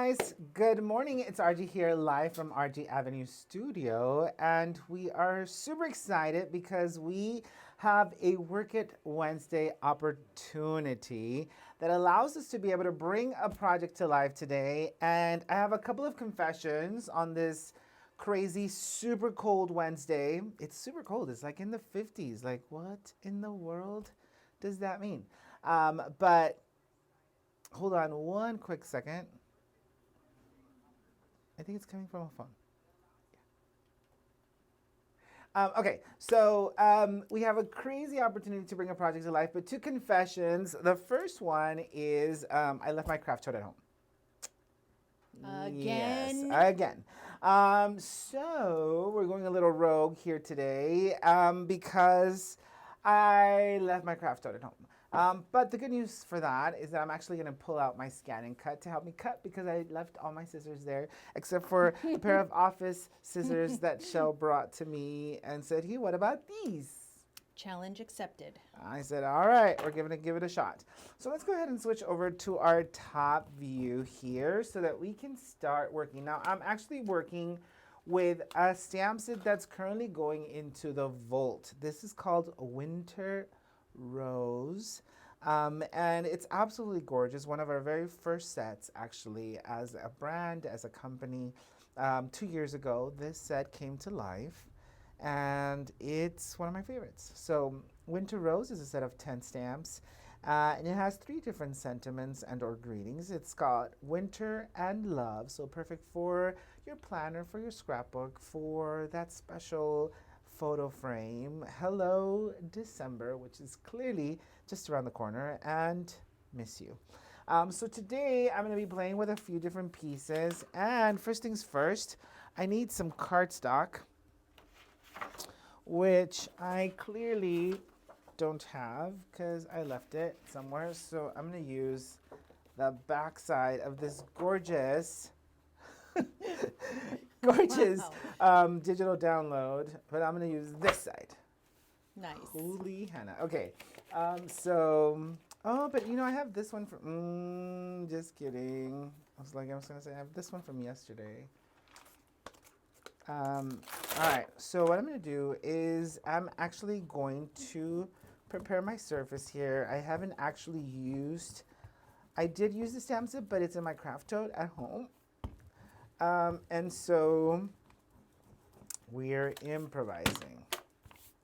guys. Good morning. It's RG here live from RG Avenue Studio. And we are super excited because we have a Work It Wednesday opportunity that allows us to be able to bring a project to life today. And I have a couple of confessions on this crazy, super cold Wednesday. It's super cold. It's like in the 50s. Like, what in the world does that mean? But hold on one quick second. I think it's coming from a phone. Okay, so we have a crazy opportunity to bring a project to life, but two confessions. The first one is I left my craft tote at home. Again. Yes, again. So we're going a little rogue here today because I left my craft tote at home. But the good news for that is that I'm actually going to pull out my scan and cut to help me cut because I left all my scissors there, except for a pair of office scissors that Shell brought to me and said, "Hey, what about these?" Challenge accepted. I said, all right, we're going to give it a shot. So let's go ahead and switch over to our top view here so that we can start working. Now, I'm actually working with a stamp set that's currently going into the Volt. This is called Winter Rose. And it's absolutely gorgeous. One of our very first sets, actually, as a brand, as a company. 2 years ago, this set came to life and it's one of my favorites. So Winter Rose is a set of 10 stamps, and it has 3 different sentiments and or greetings. It's got winter and love, so perfect for your planner, for your scrapbook, for that special photo frame. Hello December, which is clearly just around the corner, and miss you. So today I'm going to be playing with a few different pieces, and first things first, I need some cardstock, which I clearly don't have because I left it somewhere. So I'm going to use the back side of this gorgeous, gorgeous digital download, but I'm going to use this side. Nice. Holy Hannah. Okay, oh, but you know, I have this one from, just kidding. I was going to say, I have this one from yesterday. All right, so what I'm going to do is I'm actually going to prepare my surface here. I haven't actually used, I did use the stamp set, but it's in my craft tote at home. And so we're improvising.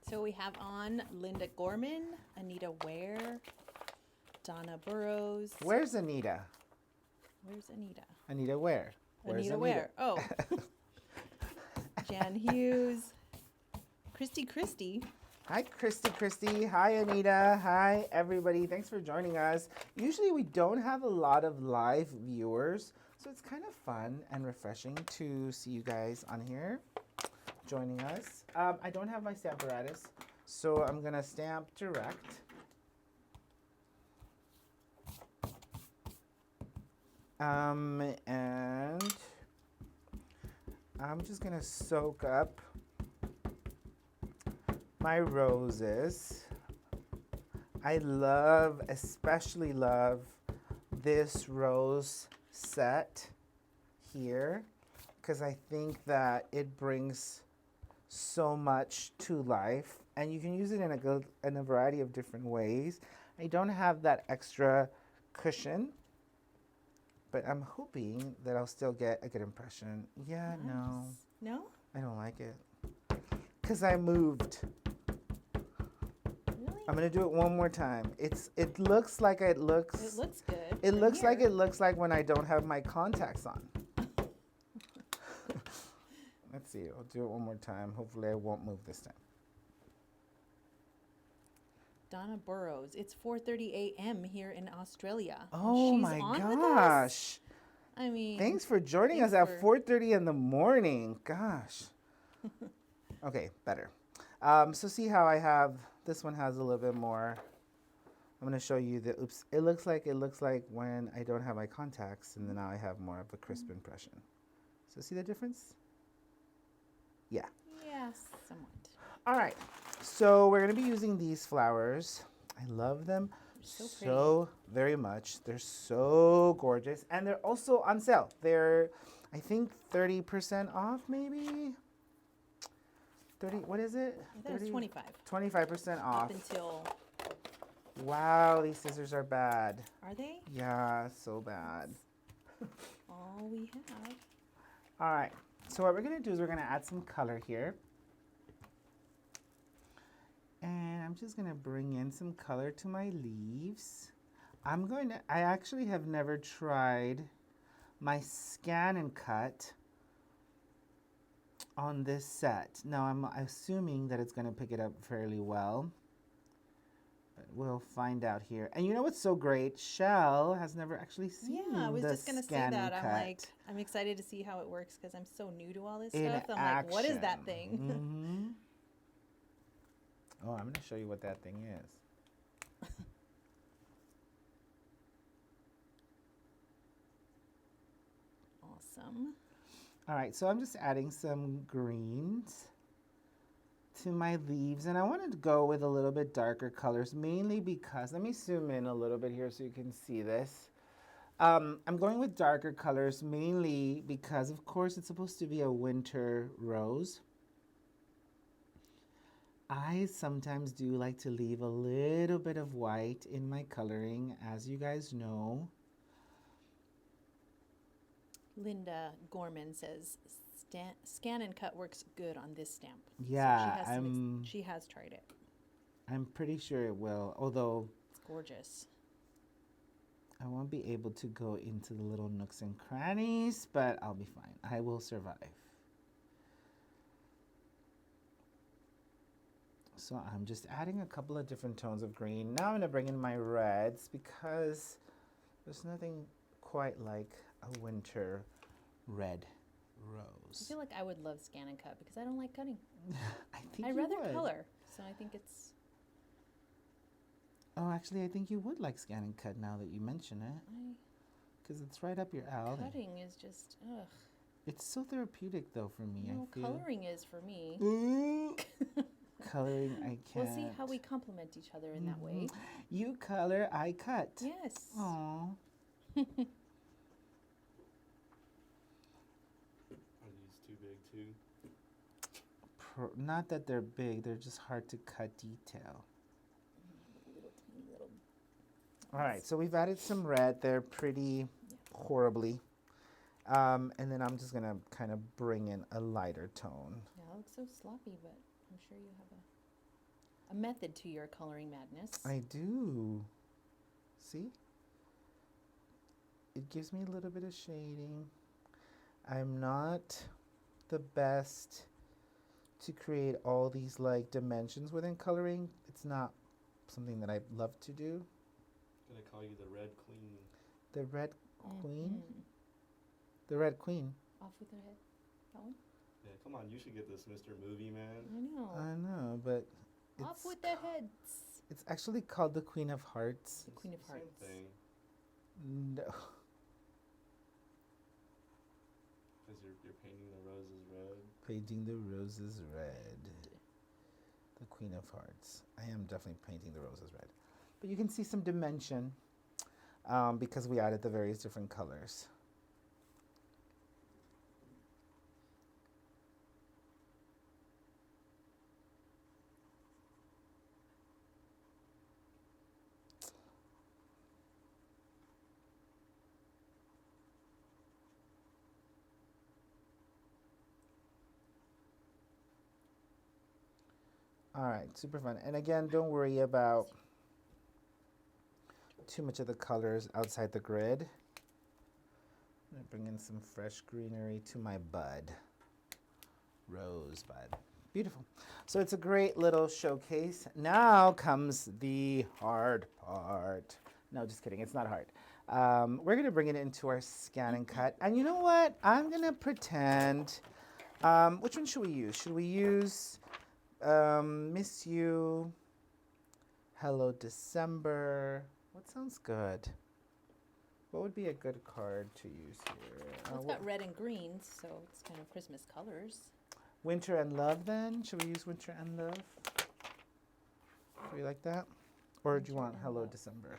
So we have on Linda Gorman, Anita Ware, Donna Burrows. Where's Anita? Where's Anita? Anita where? Where's Anita Ware. Oh. Jan Hughes. Christy. Hi, Christy. Hi, Anita. Hi, everybody. Thanks for joining us. Usually we don't have a lot of live viewers, so it's kind of fun and refreshing to see you guys on here joining us. I don't have my Stamparatus, so I'm going to stamp direct. And I'm just going to soak up my roses. I especially love this rose set here because I think that it brings so much to life, and you can use it in a variety of different ways. I don't have that extra cushion, but I'm hoping that I'll still get a good impression. Yeah, Nice. No? I don't like it because I moved. Really? I'm gonna do it one more time. It looks like it looks. It looks good. It from looks here. like it looks like when I don't have my contacts on. Let's see. I'll do it one more time. Hopefully, I won't move this time. Donna Burrows. It's 4:30 a.m. here in Australia. Oh She's my on with us? gosh! I mean, Thanks for joining us thanks at for- 4:30 in the morning. Gosh. Okay, better. So see how I have this one has a little bit more. I'm gonna show you the oops. It looks like when I don't have my contacts, and then now I have more of a crisp impression. So see the difference? Yeah. Yes, somewhat. All right. So we're gonna be using these flowers. I love them. So pretty. So very much. They're so gorgeous. And they're also on sale. They're, I think, 30% off maybe? 30, what is it? I thought it was 25. 25% Up off. until, Wow, these scissors are bad. are they? Yeah, so bad. All we have. All right, so what we're gonna do is we're gonna add some color here. And I'm just gonna bring in some color to my leaves. I actually have never tried my scan and cut on this set. Now I'm assuming that it's gonna pick it up fairly well. But we'll find out here. And you know what's so great? Shell has never actually seen Yeah, I was the just gonna say scan that. and I'm cut like, I'm excited to see how it works because I'm so new to all this in stuff. I'm like, what is that action. thing? Mhm. Oh, I'm gonna show you what that thing is. Awesome. All right, so I'm just adding some greens to my leaves, and I wanted to go with a little bit darker colors, mainly because, let me zoom in a little bit here so you can see this. I'm going with darker colors mainly because, of course, it's supposed to be a winter rose. I sometimes do like to leave a little bit of white in my coloring, as you guys know. Linda Gorman says, scan and cut works good on this stamp. So Yeah, she has tried it. I'm pretty sure it will, although It's gorgeous. I won't be able to go into the little nooks and crannies, but I'll be fine. I will survive. So I'm just adding a couple of different tones of green. Now I'm going to bring in my reds because there's nothing quite like a winter red I rose. feel like I would love scan and cut because I don't like cutting. I think I'd you rather would. color. So I think it's, Oh, actually, I think you would like scan and cut now that you mention it, because it's right up your alley. cutting is just, ugh. It's so therapeutic, though, for me. No, I feel. coloring is for me. Ooh. Coloring, I can't. We'll see how we complement each other in that way. You color, I cut. Yes. Aw. Are these too big too? Not that they're big, they're just hard to cut detail. Little tiny little. All right, so we've added some red. They're pretty horribly. And then I'm just going to kind of bring in a lighter tone. Yeah, it looks so sloppy, but I'm sure you have a method to your coloring madness. I do. See? It gives me a little bit of shading. I'm not the best to create all these like dimensions within coloring. It's not something that I love to do. I'm gonna call you the Red Queen. The Red Queen? Mhm. The Red Queen. Off with the head. That one? Yeah, come on, you should get this, Mr. Movie Man. I know. I know, but Off it's, with the heads. it's actually called the Queen of Hearts. The Queen of Same Hearts. thing, No. because you're painting the roses red. Painting the roses red. The Queen of Hearts. I am definitely painting the roses red. But you can see some dimension because we added the various different colors. All right, super fun. And again, don't worry about too much of the colors outside the grid. I'm gonna bring in some fresh greenery to my bud. Rosebud. Beautiful. So it's a great little showcase. Now comes the hard part. No, just kidding. It's not hard. We're gonna bring it into our scan and cut. And you know what? I'm gonna pretend. Which one should we use? Should we use Miss You, Hello December? What sounds good? What would be a good card to use here? Well, it's got red and green, so it's kind of Christmas colors. Winter and Love then? Should we use Winter and Love? Do you like that? Or do you Winter want and Hello Love. December?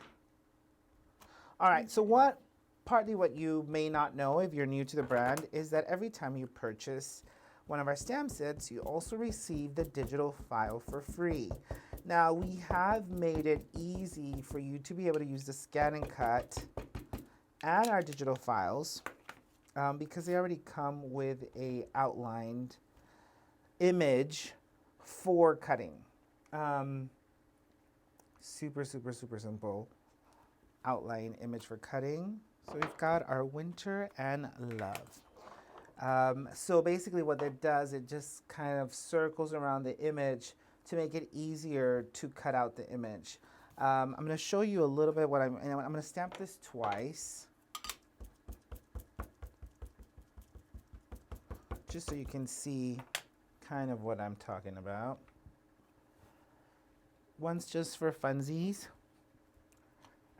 All right, so partly what you may not know if you're new to the brand is that every time you purchase one of our stamp sets, you also receive the digital file for free. Now, we have made it easy for you to be able to use the scan and cut and our digital files because they already come with a outlined image for cutting. Super, super, super simple outline image for cutting. So we've got our Winter and Love. So basically what that does, it just kind of circles around the image to make it easier to cut out the image. I'm going to show you a little bit what I'm going to stamp this twice. Just so you can see kind of what I'm talking about. One's just for funsies.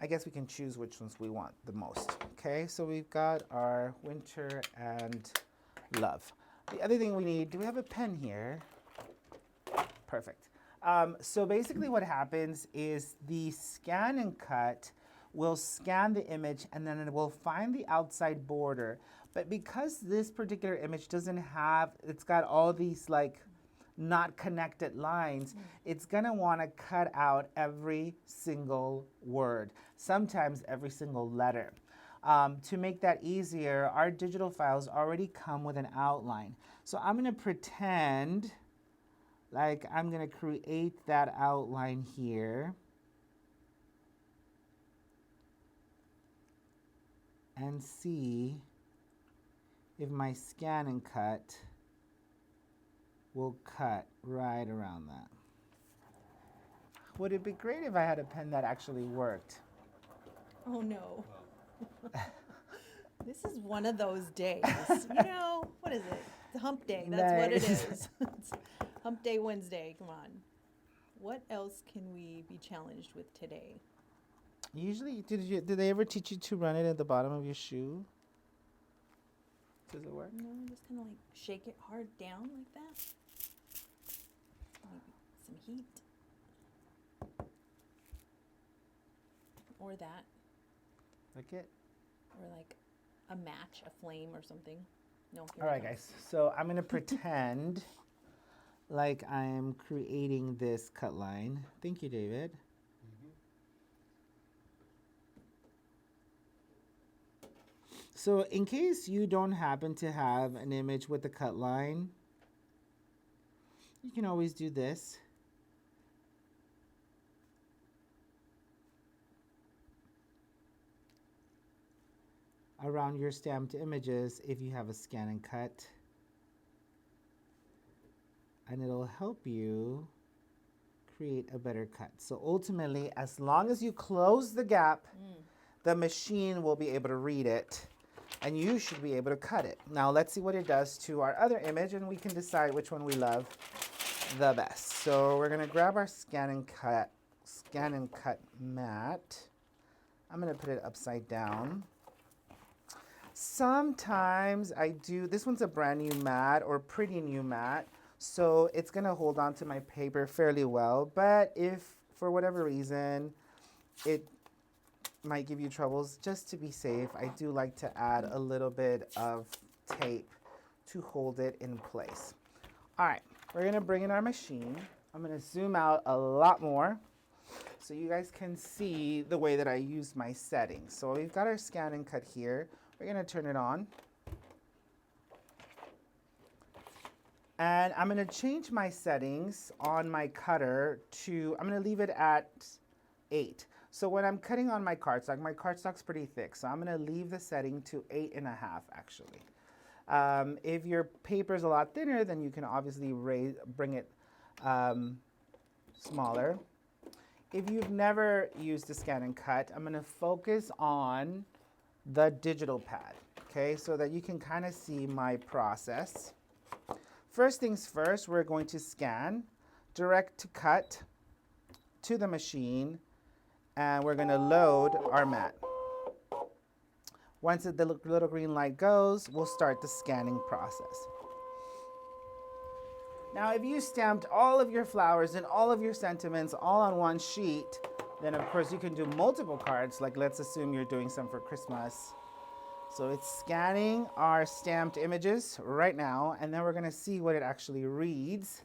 I guess we can choose which ones we want the most. Okay, so we've got our Winter and Love. The other thing we need, do we have a pen here? Perfect. So basically what happens is the scan and cut will scan the image and then it will find the outside border. But because this particular image doesn't have, it's got all these like not connected lines, it's gonna wanna cut out every single word, sometimes every single letter. To make that easier, our digital files already come with an outline. So I'm gonna pretend like I'm gonna create that outline here. And see if my scan and cut will cut right around that. Would it be great if I had a pen that actually worked? Oh no. Well, This is one of those days. You know, what is it? It's hump day. That's what it Nice. is. It's hump day Wednesday. Come on. What else can we be challenged with today? Usually, did they ever teach you to run it at the bottom of your shoe? Does it work? No, just kind of like shake it hard down like that. Maybe some heat. Or that. Like it? Or like a match, a flame or something. No. here All it right, comes. guys. So I'm gonna pretend like I'm creating this cut line. Thank you, David. So in case you don't happen to have an image with a cut line, you can always do this. Around your stamped images if you have a scan and cut. And it'll help you create a better cut. So ultimately, as long as you close the gap, the machine will be able to read it and you should be able to cut it. Now let's see what it does to our other image and we can decide which one we love the best. So we're gonna grab our scan and cut mat. I'm gonna put it upside down. Sometimes I do, this one's a brand new mat or pretty new mat, so it's gonna hold on to my paper fairly well, but if for whatever reason it might give you troubles, just to be safe, I do like to add a little bit of tape to hold it in place. All right, we're gonna bring in our machine. I'm gonna zoom out a lot more so you guys can see the way that I use my settings. So we've got our scan and cut here. We're gonna turn it on. And I'm gonna change my settings on my cutter to, I'm gonna leave it at 8. So when I'm cutting on my cardstock's pretty thick, so I'm gonna leave the setting to 8.5 actually. If your paper's a lot thinner, then you can obviously bring it smaller. If you've never used a scan and cut, I'm gonna focus on the digital pad, okay, so that you can kind of see my process. First things first, we're going to scan, direct to cut to the machine, and we're gonna load our mat. Once the little green light goes, we'll start the scanning process. Now, if you stamped all of your flowers and all of your sentiments all on one sheet, Then of course you can do multiple cards, like let's assume you're doing some for Christmas. So it's scanning our stamped images right now, and then we're gonna see what it actually reads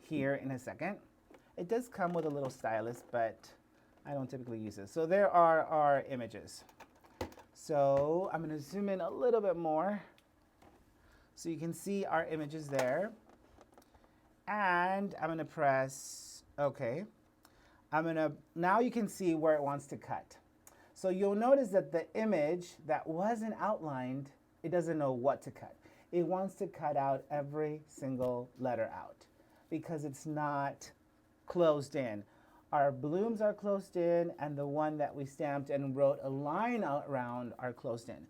here in a second. It does come with a little stylus, but I don't typically use it. So there are our images. So I'm gonna zoom in a little bit more so you can see our images there. And I'm gonna press OK. Now you can see where it wants to cut. So you'll notice that the image that wasn't outlined, it doesn't know what to cut. It wants to cut out every single letter out because it's not closed in. Our blooms are closed in, and the one that we stamped and wrote a line around are closed in.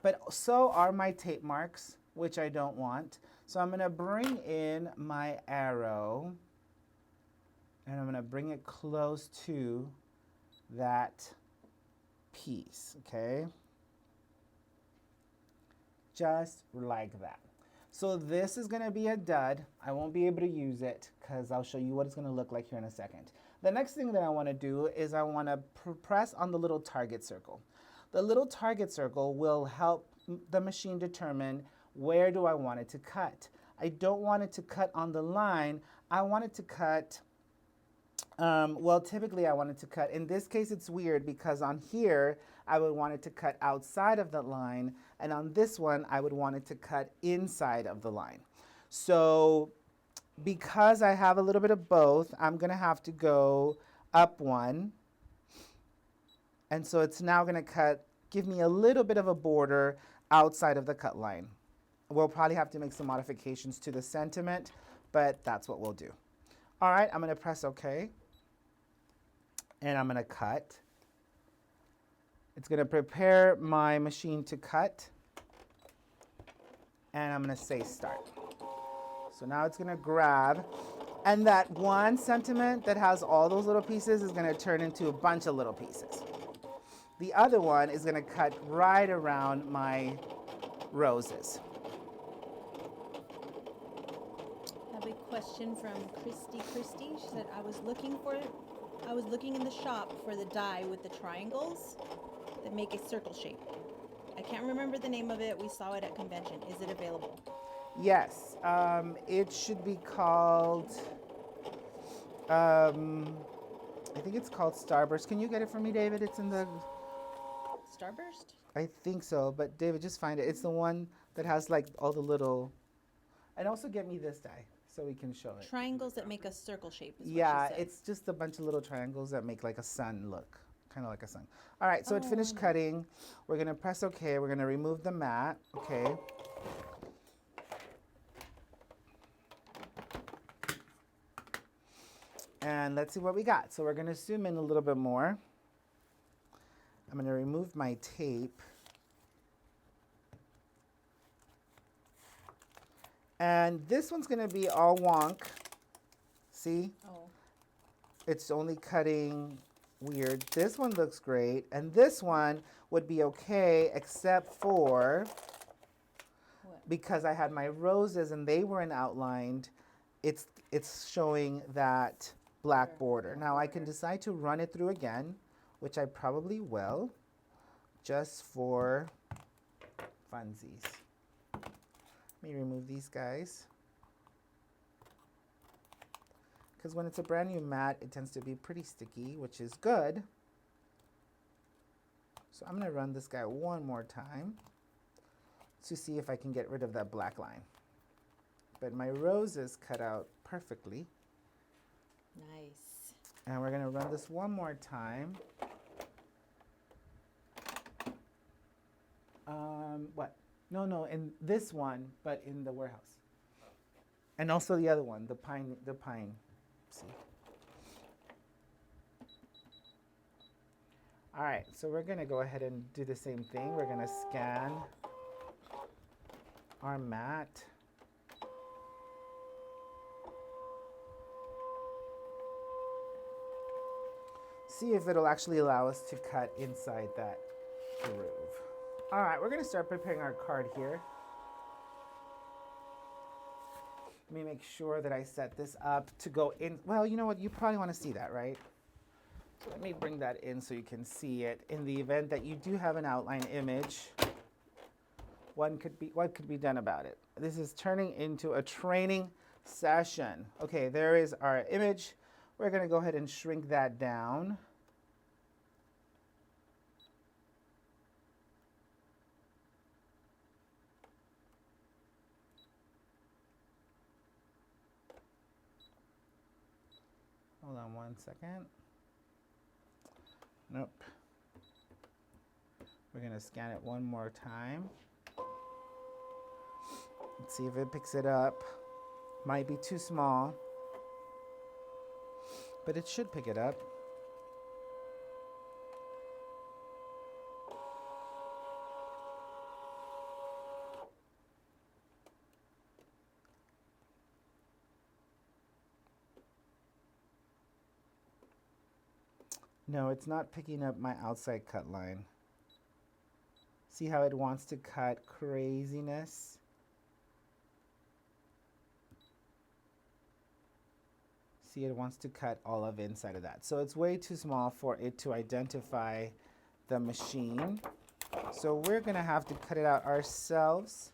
But so are my tape marks, which I don't want. So I'm gonna bring in my arrow, and I'm gonna bring it close to that piece, okay? Just like that. So this is gonna be a dud. I won't be able to use it because I'll show you what it's gonna look like here in a second. The next thing that I wanna do is I wanna press on the little target circle. The little target circle will help the machine determine where do I want it to cut. I don't want it to cut on the line. I want it to cut well, typically I want it to cut. In this case, it's weird because on here, I would want it to cut outside of the line, and on this one, I would want it to cut inside of the line. So because I have a little bit of both, I'm gonna have to go up one. And so it's now gonna give me a little bit of a border outside of the cut line. We'll probably have to make some modifications to the sentiment, but that's what we'll do. All right, I'm gonna press OK. And I'm gonna cut. It's gonna prepare my machine to cut. And I'm gonna say start. So now it's gonna grab. And that one sentiment that has all those little pieces is gonna turn into a bunch of little pieces. The other one is gonna cut right around my roses. I have a question from Christy. She said, I was looking in the shop for the die with the triangles that make a circle shape. I can't remember the name of it. We saw it at convention. Is it available? Yes, it should be called, I think it's called Starburst. Can you get it for me, David? It's in the... Starburst? I think so, but David, just find it. It's the one that has like all the little... And also get me this die so we can show it. Triangles that make a circle shape is what Yeah, she said. it's just a bunch of little triangles that make like a sun look, kind of like a sun. All right, so it finished Oh. cutting. We're gonna press OK. We're gonna remove the mat. Okay. And let's see what we got. So we're gonna zoom in a little bit more. I'm gonna remove my tape. And this one's gonna be all wonk. See? Oh. It's only cutting weird. This one looks great. And this one would be okay except for What? because I had my roses and they weren't outlined, it's showing that black border. Now I can decide to run it through again, which I probably will, just for funsies. Let me remove these guys. Because when it's a brand new mat, it tends to be pretty sticky, which is good. So I'm gonna run this guy one more time to see if I can get rid of that black line. But my roses cut out perfectly. Nice. And we're gonna run this one more time. What? No, in this one, but in the warehouse. And also the other one, the pine. See? All right, so we're gonna go ahead and do the same thing. We're gonna scan our mat. See if it'll actually allow us to cut inside that groove. All right, we're gonna start preparing our card here. Let me make sure that I set this up to go in. Well, you know what? You probably want to see that, right? Let me bring that in so you can see it. In the event that you do have an outline image, what could be done about it? This is turning into a training session. Okay, there is our image. We're going to go ahead and shrink that down. Hold on one second. Nope. We're going to scan it one more time. Let's see if it picks it up. Might be too small, but it should pick it up. No, it's not picking up my outside cut line. See how it wants to cut craziness? See, it wants to cut all of inside of that. So it's way too small for it to identify the machine. So we're gonna have to cut it out ourselves.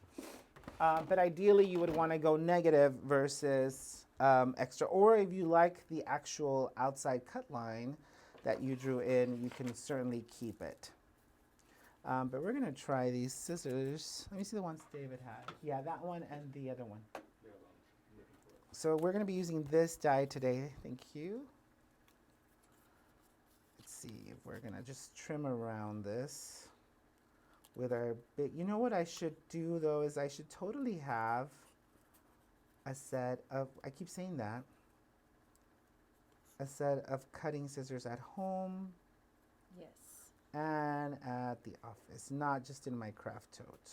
But ideally you would wanna go negative versus extra. Or if you like the actual outside cut line that you drew in, you can certainly keep it. But we're gonna try these scissors. Let me see the ones David had. Yeah, that one and the other one. So we're gonna be using this die today. Thank you. Let's see if we're gonna just trim around this with our big, you know what I should do though is I should totally have a set of, I keep saying that, a set of cutting scissors at home Yes. and at the office, not just in my craft tote.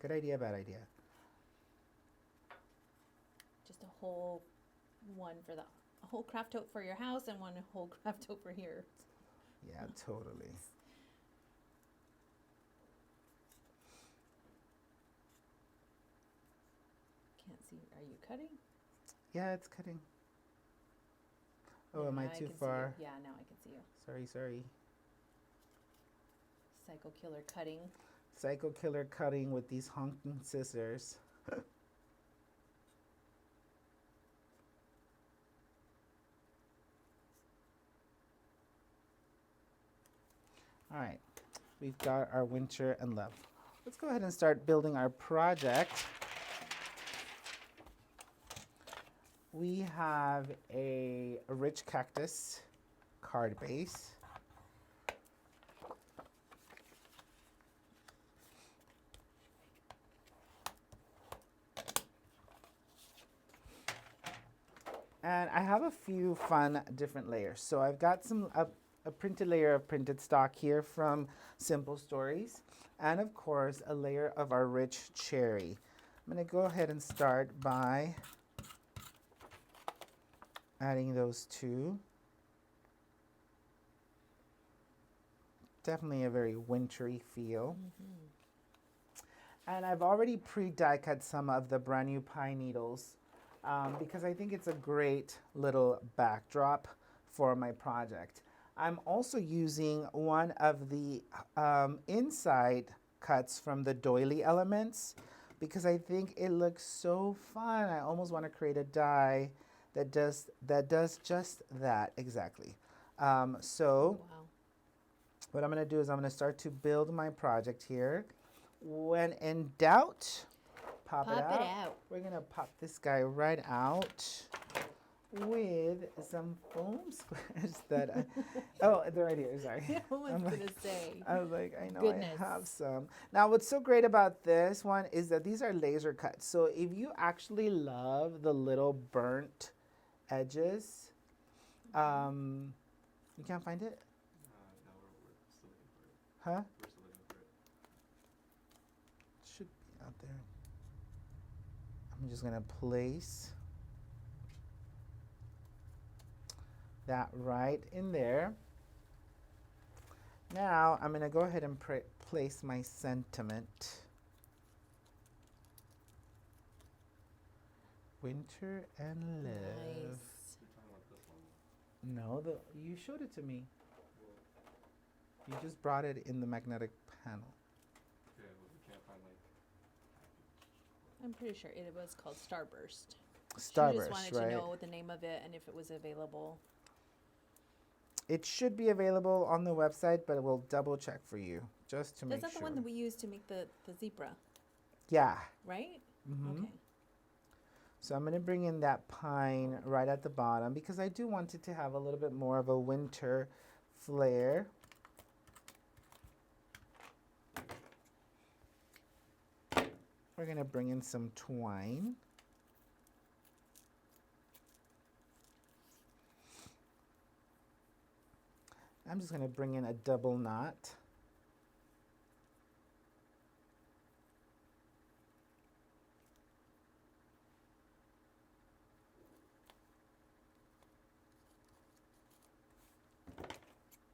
Good idea, bad idea? Just a whole a whole craft tote for your house and one whole craft tote for here. Yeah, totally. Can't see. Are you cutting? Yeah, it's cutting. Oh, Yeah, am I now too can see you. far? Yeah, now I can see you. Sorry. Psycho killer cutting. Psycho killer cutting with these honking scissors. All right, we've got our winter and love. Let's go ahead and start building our project. We have a rich cactus card base. And I have a few fun different layers. So I've got a printed layer of printed stock here from Simple Stories. And of course, a layer of our rich cherry. I'm gonna go ahead and start by adding those two. Definitely a very wintry feel. And I've already pre-die cut some of the brand new pine needles because I think it's a great little backdrop for my project. I'm also using one of the inside cuts from the doily elements because I think it looks so fun. I almost want to create a die that does just that exactly. So Wow. what I'm going to do is I'm going to start to build my project here. When in doubt, pop it out. We're going to pop this guy right out with some foam squares that oh, they're right here, sorry. I was I'm gonna like- say. I was like, I know Goodness. I have some. Now, what's so great about this one is that these are laser cuts. So if you actually love the little burnt edges, you can't find it? No, we're still looking for it. Huh? We're still looking for it. Should be out there. I'm just gonna place that right in there. Now I'm gonna go ahead and place my sentiment. Winter and love. Nice. You're talking about this one. No, you showed it to me. You just brought it in the magnetic panel. Okay, well, we can't find like. I'm pretty sure it was called Starburst. She just Starburst, wanted right? to know the name of it and if it was available. It should be available on the website, but we'll double check for you just to make That's sure. not the one that we used to make the zebra, Yeah. right? Mm-hmm. Okay. So I'm going to bring in that pine right at the bottom because I do want it to have a little bit more of a winter flair. We're going to bring in some twine. I'm just going to bring in a double knot.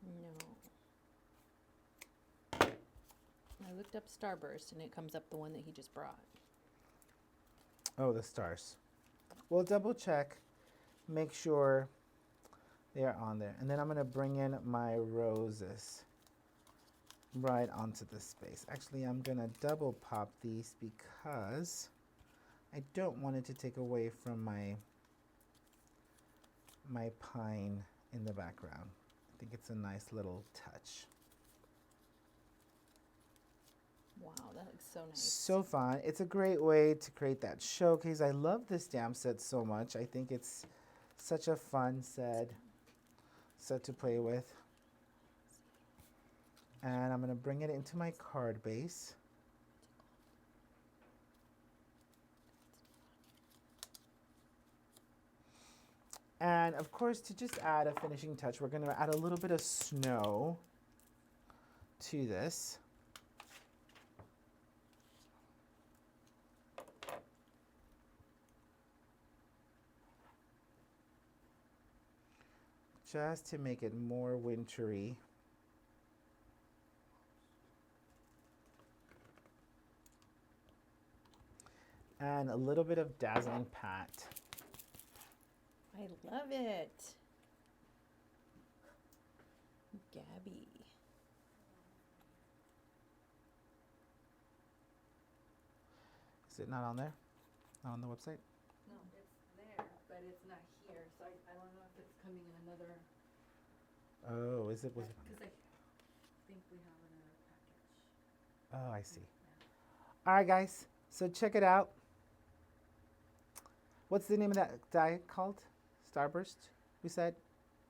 No. I looked up Starburst and it comes up the one that he just brought. Oh, the stars. We'll double check, make sure they are on there. And then I'm going to bring in my roses right onto the space. Actually, I'm going to double pop these because I don't want it to take away from my pine in the background. I think it's a nice little touch. Wow, that looks so nice. So fun. It's a great way to create that showcase. I love this stamp set so much. I think it's such a fun set to play with. And I'm going to bring it into my card base. And of course, to just add a finishing touch, we're going to add a little bit of snow to this. Just to make it more wintry. And a little bit of Dazzling Pat. I love it. Gabby. Is it not on there? Not on the website? No, it's there, but it's not here, so I don't know if it's coming in another, Oh, is it? because I think we have another package. Oh, I see. Yeah. All right, guys. So check it out. What's the name of that die called? Starburst, we said?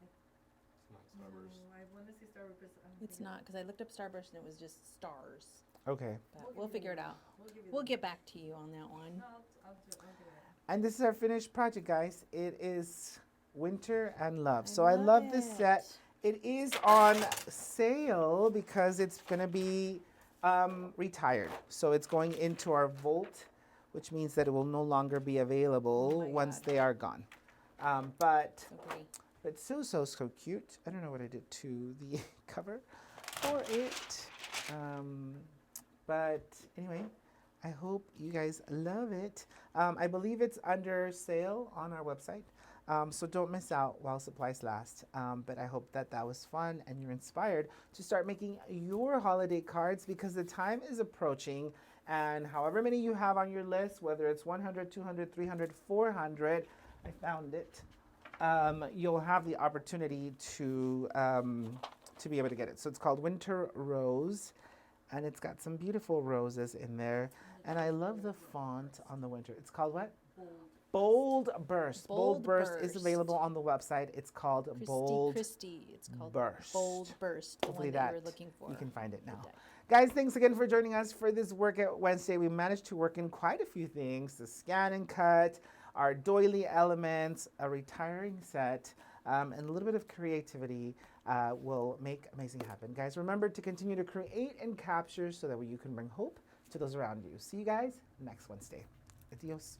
It's not Starburst. No, I want to say Starburst, but I'm It's thinking- not, because I looked up Starburst and it was just stars. Okay. But we'll figure it out. We'll give you We'll the- get back to you on that one. No, I'll do it. And this is our finished project, guys. It is Winter and Love. I So I love love this set. It is on sale because it's going to be retired. So it's going into our vault, which means that it will no longer be available Oh my once God. they are gone. But So pretty. it's so cute. I don't know what I did to the cover for it. But anyway, I hope you guys love it. I believe it's under sale on our website. So don't miss out while supplies last. But I hope that that was fun and you're inspired to start making your holiday cards because the time is approaching. And however many you have on your list, whether it's 100, 200, 300, 400, I found it, you'll have the opportunity to be able to get it. So it's called Winter Rose. And it's got some beautiful roses in there. And I love the font on the winter. It's called what? Bold Burst. Bold Bold Burst is Burst. available on the website. It's called Bold Christy. It's called Burst. Bold Burst. The Hopefully one that you that were looking for. you can find it now. die. Guys, thanks again for joining us for this Workout Wednesday. We managed to work in quite a few things. The scan and cut, our doily elements, a retiring set, and a little bit of creativity will make amazing happen. Guys, remember to continue to create and capture so that you can bring hope to those around you. See you guys next Wednesday. Adios.